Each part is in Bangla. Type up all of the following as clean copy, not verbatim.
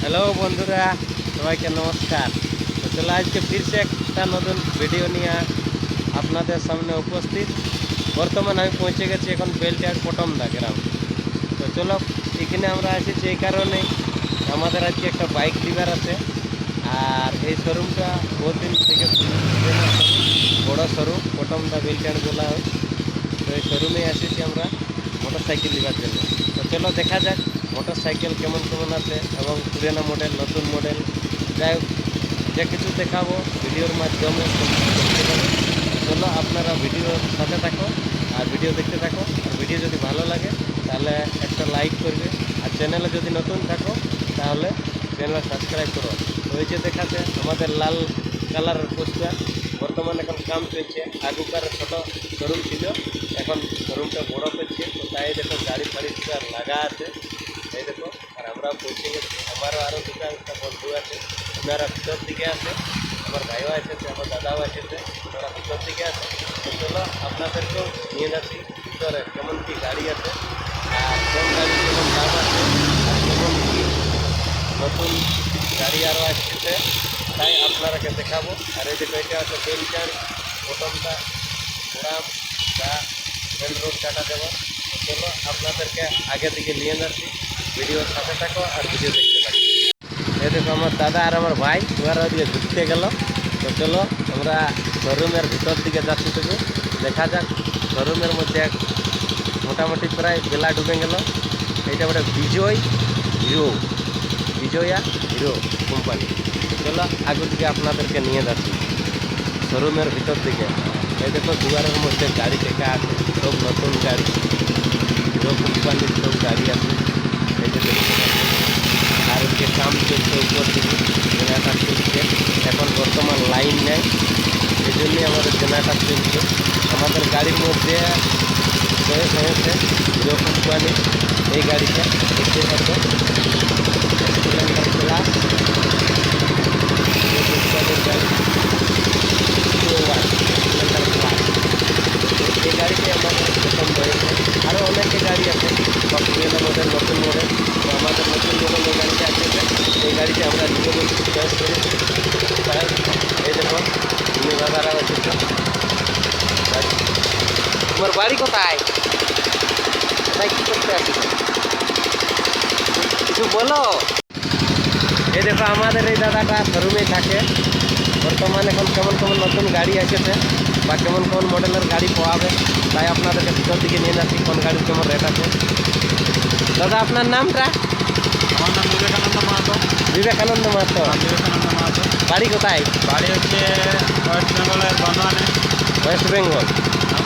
হ্যালো বন্ধুরা, সবাইকে নমস্কার। তো চলো আজকে ফিরছে একটা নতুন ভিডিও নিয়ে আপনাদের সামনে উপস্থিত। বর্তমানে আমি পৌঁছে গেছি এখন বেলটিয়ার পটমদা গ্রাম। তো চলো, এখানে আমরা এসেছি এই কারণেই আমাদের আজকে একটা বাইক লিভার আছে। আর এই শোরুমটা বহুদিন থেকে বড় শোরুম, পটমদা বেলটিয়ার বলা হয়। তো এই শোরুমে এসেছি আমরা মোটর সাইকেল নেওয়ার জন্য। তো চলো দেখা যাক মোটর সাইকেল কেমন কেমন আছে এবং পুরানো মডেল, নতুন মডেল, যাই হোক যা কিছু দেখাবো ভিডিওর মাধ্যমে দেখতে পাবো। চলো আপনারা ভিডিওর সাথে থাকো আর ভিডিও দেখতে থাকো। আর ভিডিও যদি ভালো লাগে তাহলে একটা লাইক করবে, আর চ্যানেলে যদি নতুন থাকো তাহলে চ্যানেল সাবস্ক্রাইব করো। তো ওই যে দেখাচ্ছে আমাদের লাল কালারের পোস্টার, বর্তমানে এখন কাম চলছে। আগুকার ছোটো শোরুম ছিল, এখন শোরুমটা বড় করছে। তো তাই দেখো গাড়ি ফাড়ি পুরো লাগা আছে, এই দেখো। আর আমরাও পৌঁছে গেছি, আমারও আরও দুটা একটা বন্ধু আছে, ওনারা ভিতর দিকে আছে, আমার ভাইও এসেছে, আমার দাদাও এসেছে, ওনারা ভিতর দিকে আছে। তো চলো আপনাদেরকেও নিয়ে যাচ্ছি ভিতরে কেমন কী গাড়ি আছে, আর কোন গাড়ি কেমন দাম আছে, আর কেমন কী নতুন গাড়ি আরও আসতেছে, তাই আপনারাকে দেখাবো। আর এই দেখো এটা আছে বেলচার পটমদা গ্রাম বা মেন রোড কাটা দেবো। চলো আপনাদেরকে আগে দিকে নিয়ে যাচ্ছি, ভিডিওর সাথে থাকো আর ভিডিও দেখতে থাকো। এই দেখো আমার দাদা আর আমার ভাই ওরা ওদিকে ঘুরতে গেল। তো চলো আমরা শোরুমের ভিতর দিকে যাচ্ছি, তবু দেখা যাক। শোরুমের মধ্যে মোটামুটি প্রায় বেলা ডুবে গেল। এইটা বলে বিজয়া হিরো কোম্পানি। চলো আগে দিকে আপনাদেরকে নিয়ে যাচ্ছি শোরুমের ভিতর দিকে। এই দেখো দুয়ারের মধ্যে গাড়ি টেকা আছে, সব নতুন গাড়ি, হিরো কোম্পানির সব গাড়ি আছে, এই যে দেখতে পাচ্ছেন। আর যে কাম চলছে উপর দিকে জেনারেটার চলছে, এখন বর্তমান লাইন নেই, এই জন্যই আমাদের জেনারেটার চলছে। আমাদের গাড়ির মধ্যে হয়েছে হিরো কোম্পানি এই গাড়িটা দেখতে পাচ্ছ, স্প্লেন্ডার প্লাস হিরো কোম্পানির গাড়ি স্প্লেন্ডার প্লাস। এই গাড়িটি আমাদের প্রথম রয়েছে, আরও অনেকে গাড়ি আছে বা পুরোনো মডেল, নতুন মডেল। তো আমাদের নতুন মডেল এই গাড়িটা আছে, এই গাড়িটি আমরা নিয়ে বলছি চয়েস করেছি। তাই এই দেখো নিয়ে দাদারা এসেছে। তোমার বাড়ি কোথায়, কোথায় কী করতে আসিস কিছু বলো। এই দেখো আমাদের এই দাদাটা শোরুমে থাকে। বর্তমানে এখন কেমন কেমন নতুন গাড়ি এসেছে বা কেমন কেমন মডেলের গাড়ি পাওয়াবে, তাই আপনাদেরকে ভিতর দিকে নিয়ে যাচ্ছি কোন গাড়ির কেমন রেট আছে। দাদা আপনার নামটা? আমার নাম বিবেকানন্দ মাহাতো। বিবেকানন্দ মাহাতো। বিবেকানন্দ মাহাতো। বাড়ি কোথায়? বাড়ি হচ্ছে ওয়েস্ট বেঙ্গলের বর্ধমানে। ওয়েস্ট বেঙ্গল।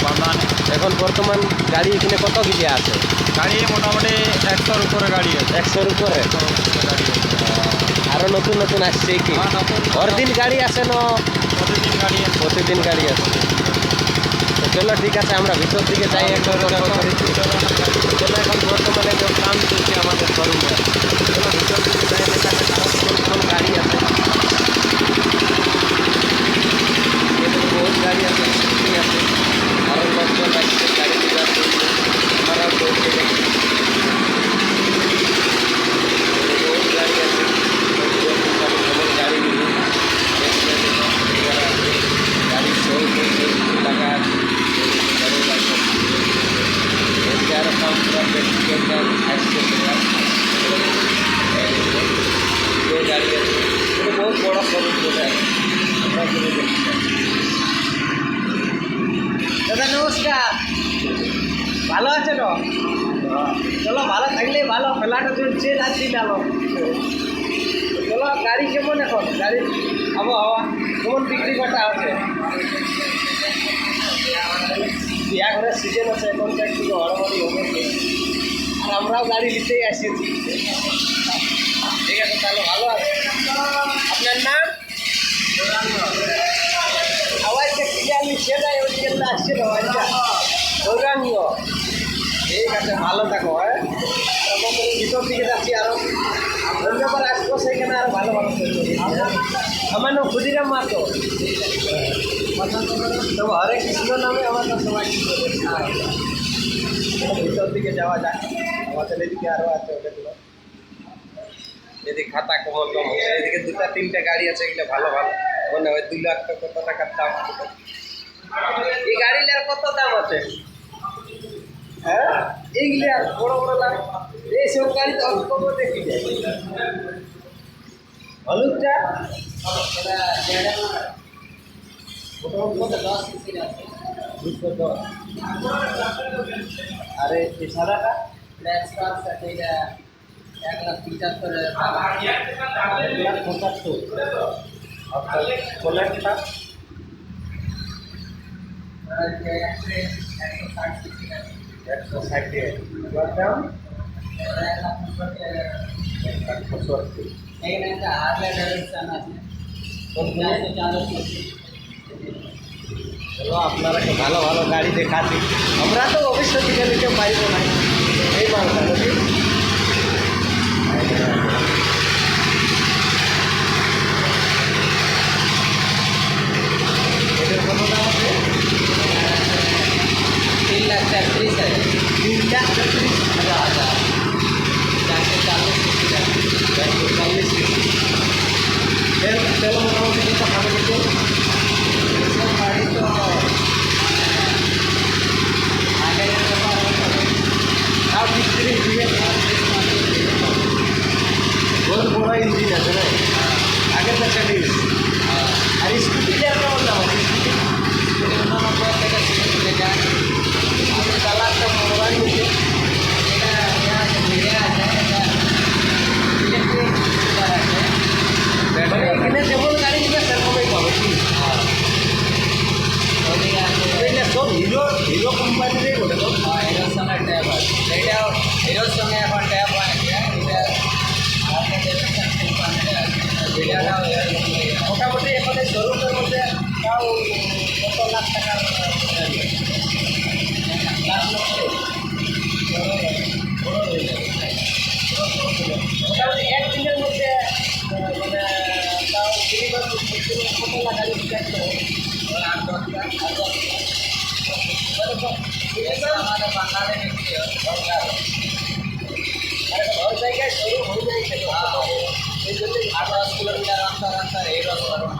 বর্ধমানে। এখন বর্তমান গাড়ি এখানে কত কিছু আছে? গাড়ি মোটামুটি 100-র উপরে গাড়ি আছে। 100-র উপরে গাড়ি আছে। আরও নতুন নতুন আসছে কি? দিন গাড়ি আছে না? প্রতিদিন গাড়ি আছে। প্রতিদিন গাড়ি আছে। তো চলো ঠিক আছে, আমরা ভিতর দিকে যাই। একটা চলো এখন বর্তমানে যে কাম চলছে আমাদের শোরুমে, চলো ভিতর দিকে যাই, দেখা যাক আরও কোন কোন গাড়ি আছে। বহুত গাড়ি আছে, স্কুটি আছে, আরও লোকজন আসছে গাড়ি দেওয়ার জন্য, আমরাও পৌঁছে গেছি। বহুত গাড়ি আছে, কেমন গাড়ি নিয়ে গাড়ি সই টাকা আছে। আরো কম আসছে গাড়ি আছে, বহুত বড় শোরুম বলে আমরা ঘুরে দেখতে পাচ্ছি। দাদা নমস্কার, ভালো আছে তো? চলো ভালো থাকলে ভালো, খেলাটা চলছে রাত্রি আলো। চলো গাড়ি কেমন এখন, গাড়ির আবহাওয়া কেমন, বিক্রি বাটা আছে? বিয়া ঘরের সিজন আছে, এখন তো একটু হড়বড়ি হবে। আর আমরাও গাড়ি নিতেই আসেছি। ঠিক আছে তাহলে ভালো আছে। আপনার নাম? আওয়াজটা ক্লিয়ার নিচ্ছে না, ওইদিকে আসছিল আওয়াজটা। গৌরাঙ্গ। ঠিক আছে ভালো থাকো। হ্যাঁ ভিতর দিকে যাচ্ছি, আরও ধন্যবাদ আসবো, সেখানে আরও ভালো ভালো চলছে। আমার নাম ক্ষুদিরাম মাহাতো। তো হরে কৃষ্ণ নামে আমার তো সবাই ভিতর দিকে যাওয়া যায়, আমাদের এদিকে আরও আছে ওদেরগুলো। যদি খাতা কমল কম হচ্ছে, এদিকে দুটা তিনটা গাড়ি আছে, এগুলো ভালো ভালো মনে হয় 2 লাখ কত টাকার দাম। এই গাড়িটার কত দাম আছে? হ্যাঁ, এইগুলো বড় বড় লাগে, এইসব গাড়ি তো অল্প কম দেখি যায়। হলুদটা মোটামুটি 10 সিসি আছে, 210। আরে এই সাদাটা 1,75,000 আপনার কোলেটটা 160 দাম 1,75,000। চলো আপনারা ভালো ভালো গাড়ি দেখাচ্ছি, আমরা তো অবশ্যই দিকে নিতে পারবো না এই মালটা নাকি। এটার কত দাম আছে? 3,33,000 3,33,000। 140 তেল মোটামুটি কত খাবে কিন্তু? গাড়ি তো আগের তাও 30 দিয়ে বহুত বড় ইঞ্জিন আছে না, আগের না চালিয়ে গেছে। আর স্কুটিটার কেমন দাম আছে? স্কুটি 99 থেকে 60 টাকা। কালারটা মোবাইল নিচ্ছে, এটা ভিড়ে আছে, এটা ইলেকট্রিক স্কুটার আছে। মানে এখানে যেমন গাড়ি নিবে সেরকমই পাবে কি? ওদিকে আছে এটা সব হিরো কোম্পানিরই বলে তো। হিরোর সঙ্গে ট্যাব আছে, এটাও হিরোর সঙ্গে এখন ট্যাব আছে। এটা আমাদের দেশের কোম্পানিতে আছে, ভিড়াটাও এরকম। মোটামুটি এখানে শোরুমের মধ্যে তাও কত লাখ টাকার মোটামুটি একদিনের মধ্যে মানে তাও মিনিমাম কত লাখ গাড়ি বিক্রি করতে হবে? 8-10 আমাদের বাঙালি বিক্রি হয়। আর সব জায়গায় শোরুম হয়ে যায় সেটা। এই জন্যই 8-10 কিলোমিটার রাস্তা হিরো শোরুম।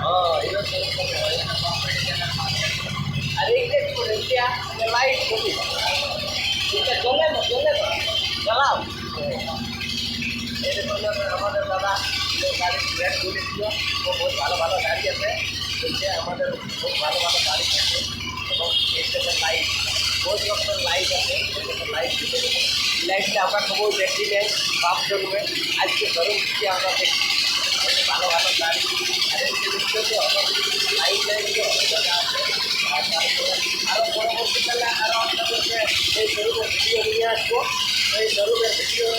হিরো শোরুম করতে হয়। কম্পিটিশনের মার্কেট। আর এইটা কি বলে লাইট কপি এটা চলে না চালাও। এরকম আমাদের দাদা গাড়ি ব্রেক করে দিল, ও বহুত ভালো ভালো গাড়ি আছে, বলছে আমাদের খুব ভালো ভালো গাড়ি আছে এবং এইটাতে লাইট বহুত রকমের লাইট আছে, লাইট দিতে দেবে। লাইটটা আমরা খবর দেখি নেই বাপ জন্মে, আজকে ধরুন কি আমরা দেখি ভালো ভালো গাড়ি। আর এদিকে দেখতে লাইট লাইট জায়গা আছে। আর তারপরে আরও পরবর্তীকালে আরও আপনাদেরকে এই শোরুমের ভিডিও নিয়ে আসবো। এই শোরুমের ভিডিও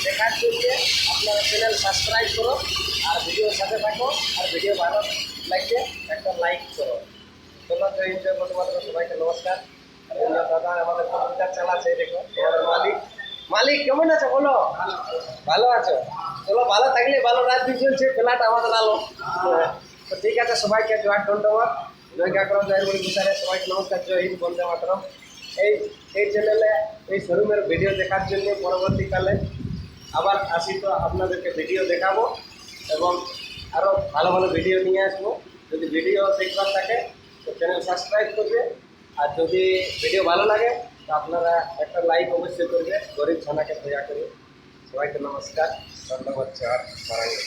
দেখার জন্য আপনারা চ্যানেল সাবস্ক্রাইব করো আর ভিডিওর সাথে থাকো। আর ভিডিও ভালো লাগলে একটা লাইক করো। চলো জয় হিন্দ বন্ধু বান্ধব সবাইকে নমস্কার। আর দাদা আমাদের কম্পিউটার চালাচ্ছে, দেখো আমাদের মালিক কেমন আছো বলো? ভালো আছো? চলো ভালো থাকলে ভালো, রাত দিন চলছে ফ্ল্যাট আমাদের আলো। তো ঠিক আছে, সবাইকে জয় ধন্যবাদ, জয় কাকরম, জয় বলি বিচারে, সবাইকে নমস্কার, জয় হিন্দ, বন্দে মাতরম। এই চ্যানেলে এই শোরুমের ভিডিও দেখার জন্য পরবর্তীকালে আবার আসি, তো আপনাদেরকে ভিডিও দেখাবো এবং আরও ভালো ভালো ভিডিও নিয়ে আসবো। যদি ভিডিও দেখবার থাকে তো চ্যানেল সাবস্ক্রাইব করবে, আর যদি ভিডিও ভালো লাগে তো আপনারা একটা লাইক অবশ্যই করবে। গরিব ছানাকে দয়া করে। সবাইকে নমস্কার, ধন্যবাদ, জয় বাংলা।